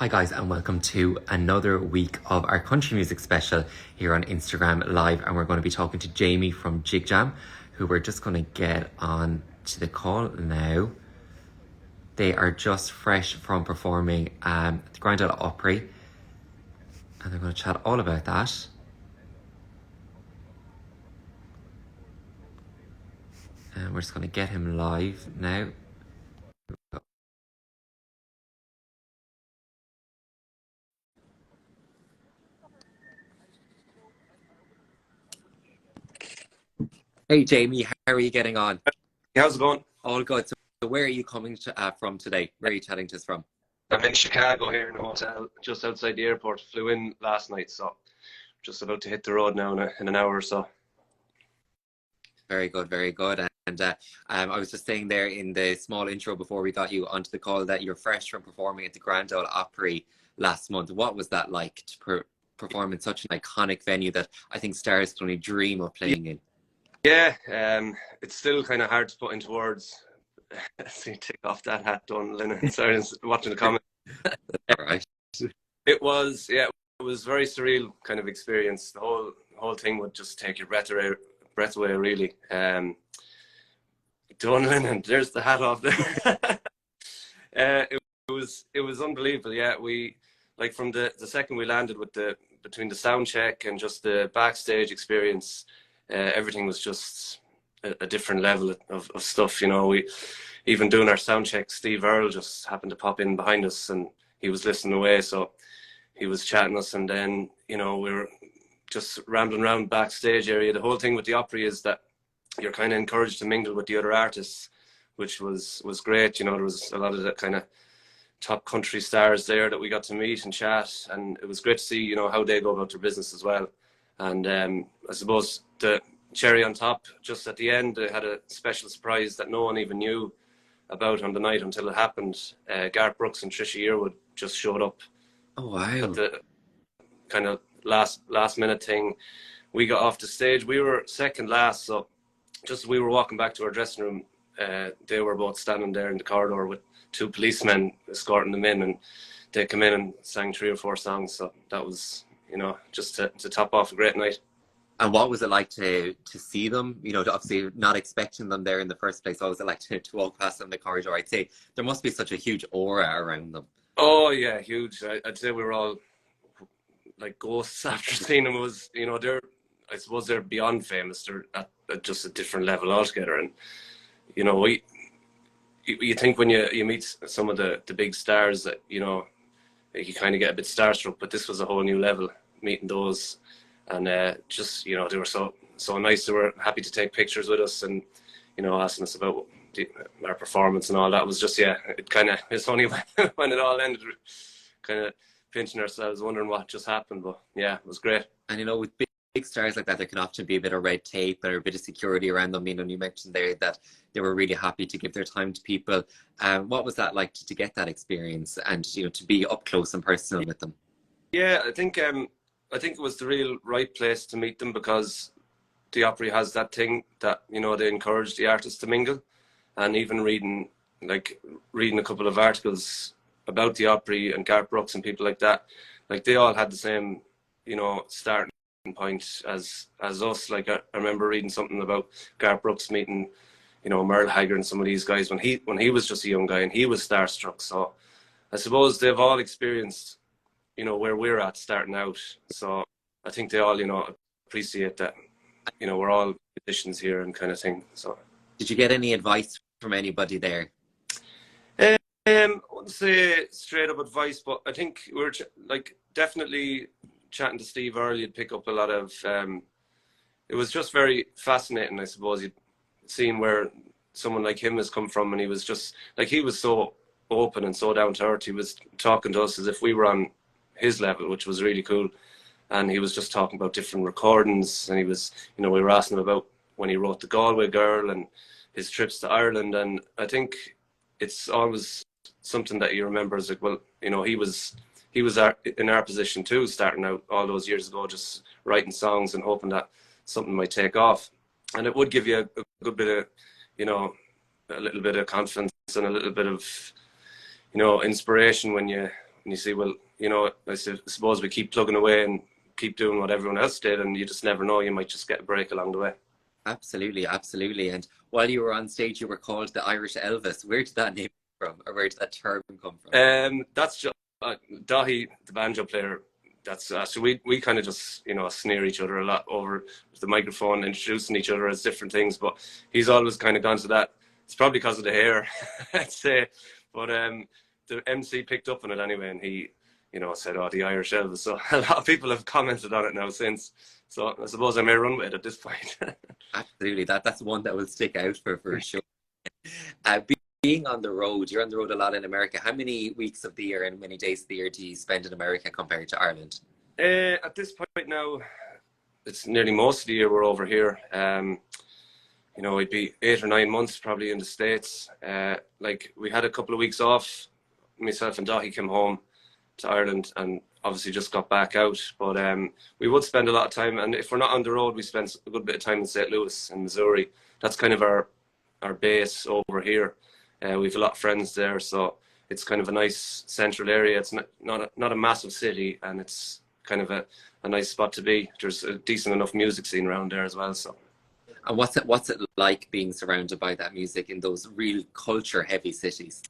Hi guys, and welcome to another week of our country music special here on Instagram Live, and we're going to be talking to Jamie from JigJam, who we're just going to get on to the call now. They are just fresh from performing at the Grand Ol Opry, and they're going to chat all about that. And we're just going to get him live now. Hey Jamie, how are you getting on? How's it going? All good. So where are you coming from today? Where are you chatting to us from? I'm in Chicago here in a hotel just outside the airport. Flew in last night, so just about to hit the road now in an hour or so. Very good, very good. And I was just saying there in the small intro before we got you onto the call that you're fresh from performing at the Grand Ol Opry last month. What was that like to perform in such an iconic venue that I think stars can only dream of playing in? Yeah, it's still kind of hard to put into words. See, take off that hat, Don Lennon. Sorry, watching the comments. All right. It was very surreal kind of experience. The whole thing would just take your breath away, really. Don Lennon, there's the hat off there. It was unbelievable. Yeah, we like from the second we landed between the sound check and just the backstage experience, everything was just a different level of stuff. You know, we even doing our sound check, Steve Earle just happened to pop in behind us and he was listening away, so he was chatting us, and then we were just rambling around backstage area. The whole thing with the Opry is that you're kind of encouraged to mingle with the other artists, which was great. There was a lot of that kind of top country stars there that we got to meet and chat, and it was great to see how they go about their business as well. And I suppose the cherry on top, just at the end, they had a special surprise that no one even knew about on the night until it happened. Garth Brooks and Trisha Yearwood just showed up. Oh wow! At the kind of last minute thing, we got off the stage. We were second last, so just as we were walking back to our dressing room, they were both standing there in the corridor with two policemen escorting them in, and they came in and sang 3 or 4 songs. So that was, just to top off a great night. And what was it like to see them? Obviously not expecting them there in the first place. What was it like to walk past them in the corridor? I'd say there must be such a huge aura around them. Oh yeah, huge. I'd say we were all like ghosts after seeing them. It was, I suppose they're beyond famous. They're at just a different level altogether. And you think when you meet some of the big stars that you kind of get a bit starstruck, but this was a whole new level meeting those, and just they were so nice. They were happy to take pictures with us and asking us about our performance and all that. Was just it's only when it all ended, kind of pinching ourselves, wondering what just happened. But yeah, it was great. And with big stars like that, there can often be a bit of red tape or a bit of security around them. You mentioned there that they were really happy to give their time to people. What was that like to get that experience and to be up close and personal with them? Yeah, I think it was the real right place to meet them, because the Opry has that thing that they encourage the artists to mingle. And even reading a couple of articles about the Opry and Garth Brooks and people like that, like they all had the same starting point as us. Like I remember reading something about Garth Brooks meeting Merle Haggard and some of these guys when he was just a young guy and he was starstruck. So I suppose they've all experienced where we're at starting out. So I think they all appreciate that we're all musicians here and kind of thing. So did you get any advice from anybody there? I wouldn't say straight up advice, but I think we were definitely chatting to Steve Earle. You'd pick up a lot of it was just very fascinating, I suppose, you'd seen where someone like him has come from, and he was just he was so open and so down to earth. He was talking to us as if we were on his level, which was really cool. And he was just talking about different recordings, and he was we were asking him about when he wrote The Galway Girl and his trips to Ireland. And I think it's always something that you remember as he was in our position too, starting out all those years ago, just writing songs and hoping that something might take off. And it would give you a good bit of a little bit of confidence and a little bit of inspiration when you and you see, well, you know, I suppose we keep plugging away and keep doing what everyone else did, and you just never know, you might just get a break along the way. Absolutely, absolutely. And while you were on stage, you were called the Irish Elvis. Where did that name come from, or where did that term come from? That's just Dahi, the banjo player. That's so we kind of just, you know, sneer each other a lot over the microphone, introducing each other as different things. But he's always kind of gone to that. It's probably because of the hair, I'd say. But the MC picked up on it anyway, and he, you know, said, "Oh, the Irish Elvis." So a lot of people have commented on it now since. So I suppose I may run with it at this point. Absolutely, that's one that will stick out for sure. Being on the road, you're on the road a lot in America. How many weeks of the year and many days of the year do you spend in America compared to Ireland? At this point now, it's nearly most of the year we're over here. You know, it'd be 8 or 9 months probably in the States. Like, we had a couple of weeks off. Myself and Dahi came home to Ireland and obviously just got back out. But we would spend a lot of time, and if we're not on the road, we spend a good bit of time in St. Louis in Missouri. That's kind of our base over here. We have a lot of friends there, so it's kind of a nice central area. It's not a massive city, and it's kind of a nice spot to be. There's a decent enough music scene around there as well. So. And what's it like being surrounded by that music in those real culture-heavy cities?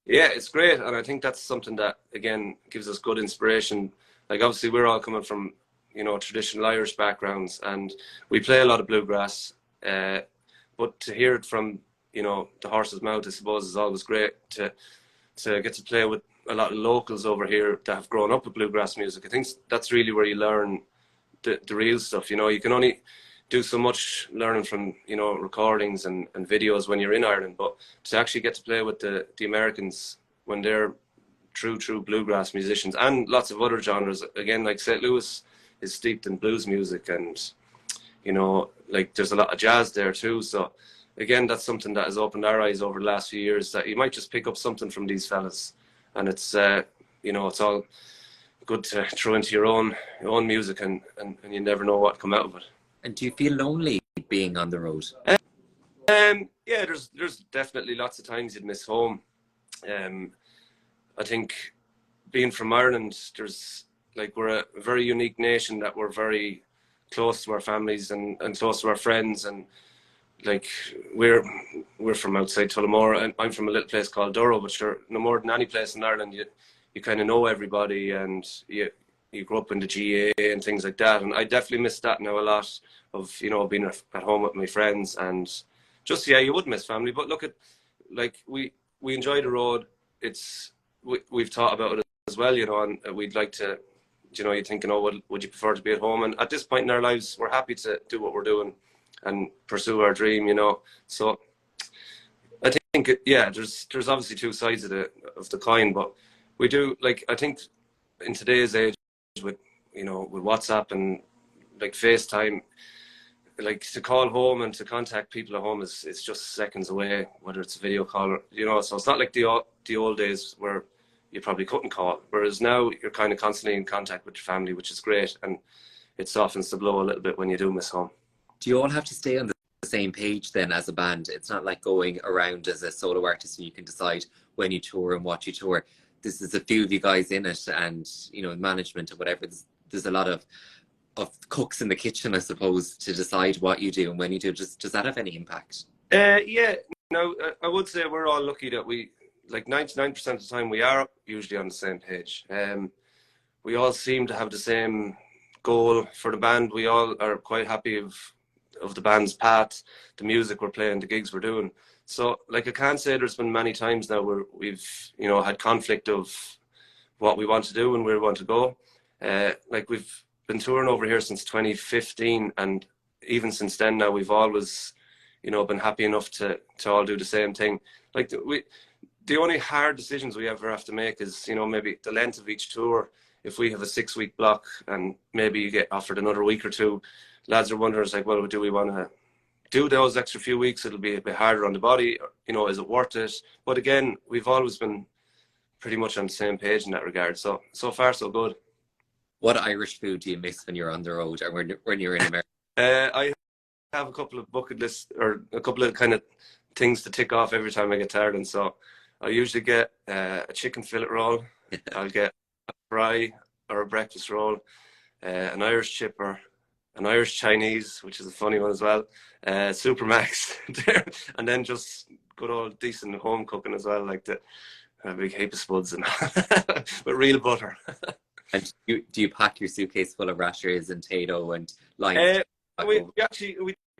Yeah, it's great, and I think that's something that, again, gives us good inspiration. Like, obviously, we're all coming from, you know, traditional Irish backgrounds, and we play a lot of bluegrass. But to hear it from, you know, the horse's mouth, I suppose, is always great to get to play with a lot of locals over here that have grown up with bluegrass music. I think that's really where you learn the real stuff. You know, you can only do so much learning from, you know, recordings and videos when you're in Ireland, but to actually get to play with the Americans when they're true bluegrass musicians and lots of other genres. Again, like St. Louis is steeped in blues music, and, you know, like there's a lot of jazz there too. So again, that's something that has opened our eyes over the last few years, that you might just pick up something from these fellas, and it's you know, it's all good to throw into your own music, and you never know what come out of it. And do you feel lonely being on the road? Yeah, there's definitely lots of times you'd miss home. I think being from Ireland, there's, like, we're a very unique nation, that we're very close to our families and close to our friends, and like we're from outside Tullamore, and I'm from a little place called Durrow, but sure, no more than any place in Ireland, you kind of know everybody, and you grow up in the GA and things like that. And I definitely miss that now a lot, of, you know, being at home with my friends, and just, yeah, you would miss family. But look at, like, we enjoy the road. We've thought about it as well, you know, and we'd like to, you know, you're thinking, oh, would you prefer to be at home? And at this point in our lives, we're happy to do what we're doing and pursue our dream, you know. So I think, yeah, there's obviously two sides of the coin, but we do, like, I think in today's age, with, you know, with WhatsApp and like FaceTime, like, to call home and to contact people at home is just seconds away, whether it's a video call or, you know. So it's not like the old days where you probably couldn't call, whereas now you're kind of constantly in contact with your family, which is great, and it softens the blow a little bit when you do miss home. Do you all have to stay on the same page then as a band? It's not like going around as a solo artist and you can decide when you tour and what you tour. This is a few of you guys in it, and, you know, management or whatever. There's a lot of cooks in the kitchen, I suppose, to decide what you do and when you do. Does that have any impact? Yeah, no, I would say we're all lucky that we, like, 99% of the time, we are usually on the same page. We all seem to have the same goal for the band. We all are quite happy of the band's path, the music we're playing, the gigs we're doing. So, like, I can't say there's been many times now where we've, you know, had conflict of what we want to do and where we want to go. Like, we've been touring over here since 2015, and even since then now, we've always, you know, been happy enough to all do the same thing. Like, the only hard decisions we ever have to make is, you know, maybe the length of each tour. If we have a 6-week block and maybe you get offered another week or two, lads are wondering, it's like, well, do we want to do those extra few weeks? It'll be a bit harder on the body, you know, is it worth it? But again, we've always been pretty much on the same page in that regard. So far, so good. What Irish food do you miss when you're on the road or when you're in America? I have a couple of bucket lists, or a couple of kind of things to tick off every time I get tired, and so I usually get a chicken fillet roll. I'll get a fry or a breakfast roll, an Irish chipper, an Irish Chinese, which is a funny one as well, Supermacs, and then just good old decent home cooking as well, like a big heap of spuds and with real butter. And do you pack your suitcase full of rashers and Tato and lime? We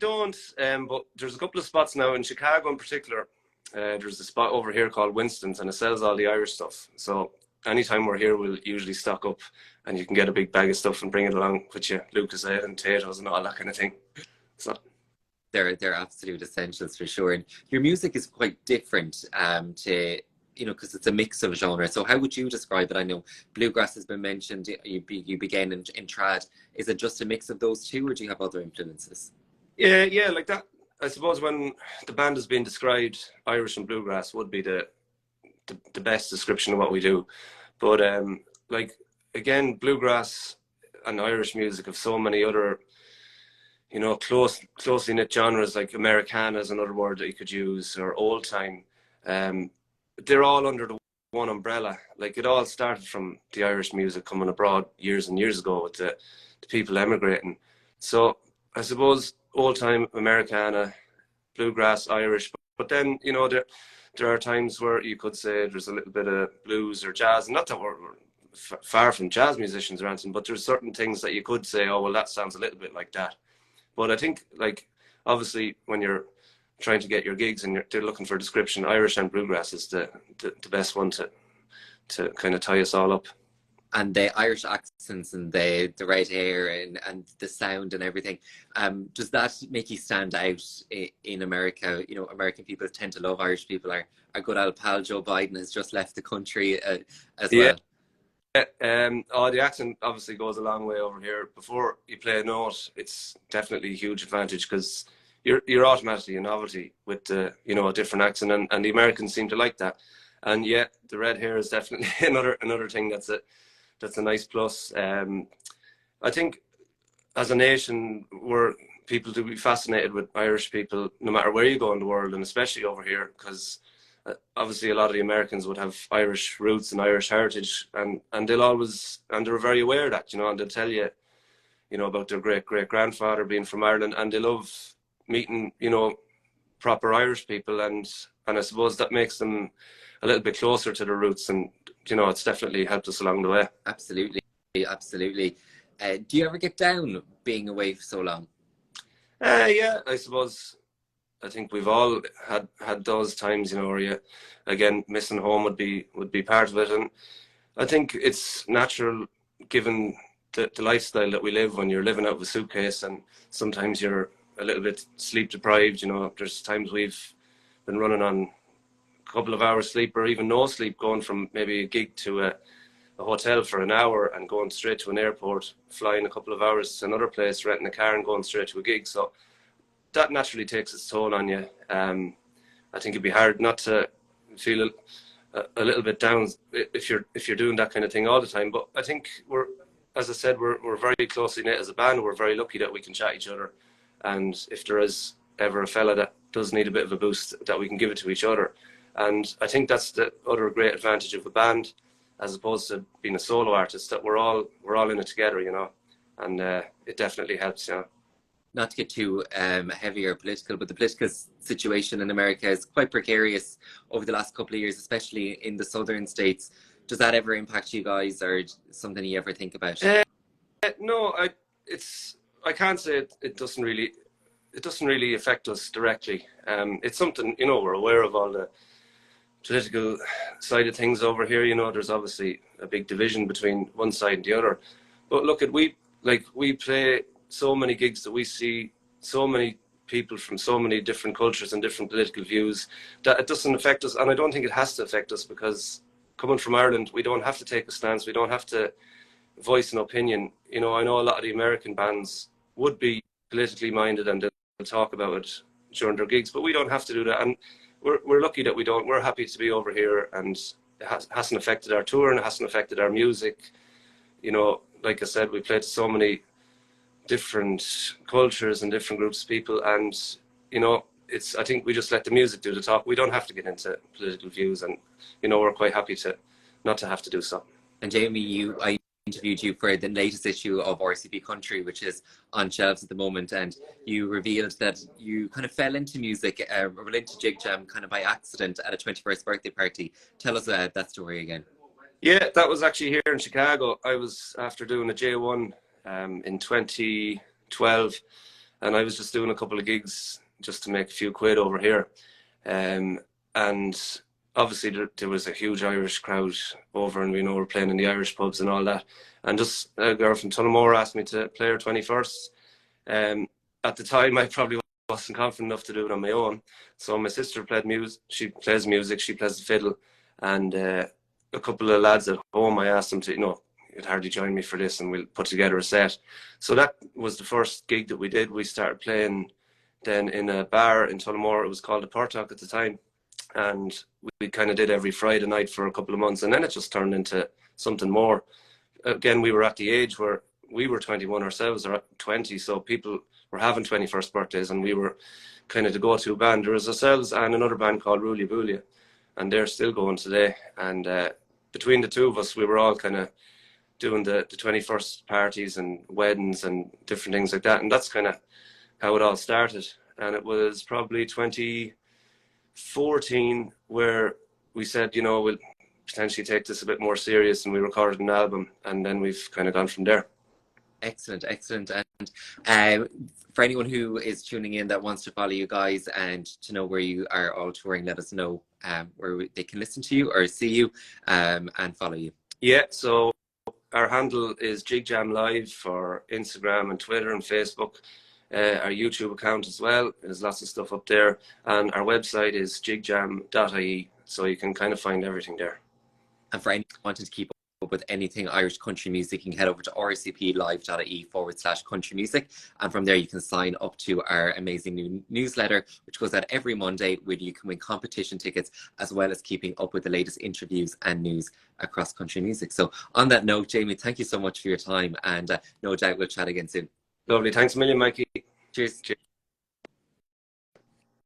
don't, but there's a couple of spots now in Chicago in particular. There's a spot over here called Winston's, and it sells all the Irish stuff. So anytime we're here, we'll usually stock up, and you can get a big bag of stuff and bring it along with you, Lucozade and potatoes and all that kind of thing. So they're absolute essentials for sure. And your music is quite different to, because it's a mix of genres. So how would you describe it? I know bluegrass has been mentioned. You began in trad. Is it just a mix of those two, or do you have other influences? Yeah, like that. I suppose when the band is being described, Irish and bluegrass would be the best description of what we do. But like again, bluegrass and Irish music have so many other, closely knit genres, like Americana is another word that you could use, or old time. They're all under the one umbrella. Like it all started from the Irish music coming abroad years and years ago with the people emigrating. So I suppose old time, Americana, bluegrass, Irish, but then there are times where you could say there's a little bit of blues or jazz. Not that we're far from jazz musicians or anything, but there's certain things that you could say, oh well, that sounds a little bit like that. But I think, like, obviously when you're trying to get your gigs and they're looking for a description, Irish and bluegrass is the best one to kind of tie us all up. And the Irish accents and the red hair and the sound and everything, does that make you stand out in America? American people tend to love Irish people. Our good old pal Joe Biden has just left the country as well. The accent obviously goes a long way over here. Before you play a note, it's definitely a huge advantage because you're automatically a novelty with a different accent, and the Americans seem to like that. And yeah, the red hair is definitely another thing that's a nice plus. I think as a nation, people to be fascinated with Irish people, no matter where you go in the world, and especially over here, because obviously a lot of the Americans would have Irish roots and Irish heritage, and they're very aware of that, and they'll tell you, about their great-great-grandfather being from Ireland, and they love meeting, proper Irish people, and I suppose that makes them a little bit closer to their roots, and it's definitely helped us along the way. Absolutely. Do you ever get down being away for so long? Yeah, I suppose. I think we've all had those times, where you, again, missing home would be part of it, and I think it's natural given the lifestyle that we live when you're living out of a suitcase, and sometimes you're a little bit sleep deprived. There's times we've been running on a couple of hours sleep or even no sleep, going from maybe a gig to a hotel for an hour and going straight to an airport, flying a couple of hours to another place, renting a car and going straight to a gig. So that naturally takes its toll on you. I think it'd be hard not to feel a little bit down if you're doing that kind of thing all the time. But I think as I said, we're very closely knit as a band. We're very lucky that we can chat each other, and if there is ever a fella that does need a bit of a boost, that we can give it to each other. And I think that's the other great advantage of a band, as opposed to being a solo artist, that we're all in it together, and it definitely helps. Not to get too heavy or political, but the political situation in America is quite precarious over the last couple of years, especially in the southern states. Does that ever impact you guys, or something you ever think about? No, I can't say it doesn't really affect us directly. It's something, we're aware of all the political side of things over here. There's obviously a big division between one side and the other. But look, we play so many gigs that we see so many people from so many different cultures and different political views that it doesn't affect us. And I don't think it has to affect us, because coming from Ireland, we don't have to take a stance. We don't have to voice an opinion. I know a lot of the American bands would be politically minded and they'll talk about it during their gigs, but we don't have to do that. And we're lucky that we don't. We're happy to be over here, and it hasn't affected our tour and it hasn't affected our music. Like I said, we played to so many different cultures and different groups of people, and I think we just let the music do the talk. We don't have to get into political views, and you know, we're quite happy to not to have to do so. And Jamie, I interviewed you for the latest issue of RSVP Country, which is on shelves at the moment, and you revealed that you kind of fell into music, or into JigJam kind of by accident at a 21st birthday party. Tell us that story again. Yeah, that was actually here in Chicago. I was after doing a J1 in 2012, and I was just doing a couple of gigs just to make a few quid over here. And obviously there was a huge Irish crowd over, and we know we're playing in the Irish pubs and all that. And just a girl from Tullamore asked me to play her 21st. At the time, I probably wasn't confident enough to do it on my own. So my sister played music. She plays music. She plays the fiddle. And a couple of lads at home, I asked them to, you know, you'd hardly join me for this, and we'll put together a set. So that was the first gig that we did. We started playing then in a bar in Tullamore. It was called the Portock at the time. And we kind of did every Friday night for a couple of months, and then it just turned into something more. Again, we were at the age where we were 21 ourselves, or 20, so people were having 21st birthdays, and we were kind of the go-to band. There was ourselves and another band called Rulia Bulia, and they're still going today. And between the two of us, we were all kind of doing the 21st parties and weddings and different things like that, and that's kind of how it all started. And it was probably 2014 where we said, you know, we'll potentially take this a bit more serious, and we recorded an album, and then we've kind of gone from there. Excellent. And for anyone who is tuning in that wants to follow you guys and to know where you are all touring, let us know where they can listen to you or see you and follow you. Yeah, so our handle is JigJam Live for Instagram and Twitter and Facebook. Our YouTube account as well. There's lots of stuff up there. And our website is jigjam.ie, so you can kind of find everything there. And for anyone wanting to keep up with anything Irish country music, you can head over to rscplive.ie/country music. And from there, you can sign up to our amazing new newsletter, which goes out every Monday, where you can win competition tickets, as well as keeping up with the latest interviews and news across country music. So on that note, Jamie, thank you so much for your time. And no doubt we'll chat again soon. Lovely. Thanks a million, Mikey. Cheers.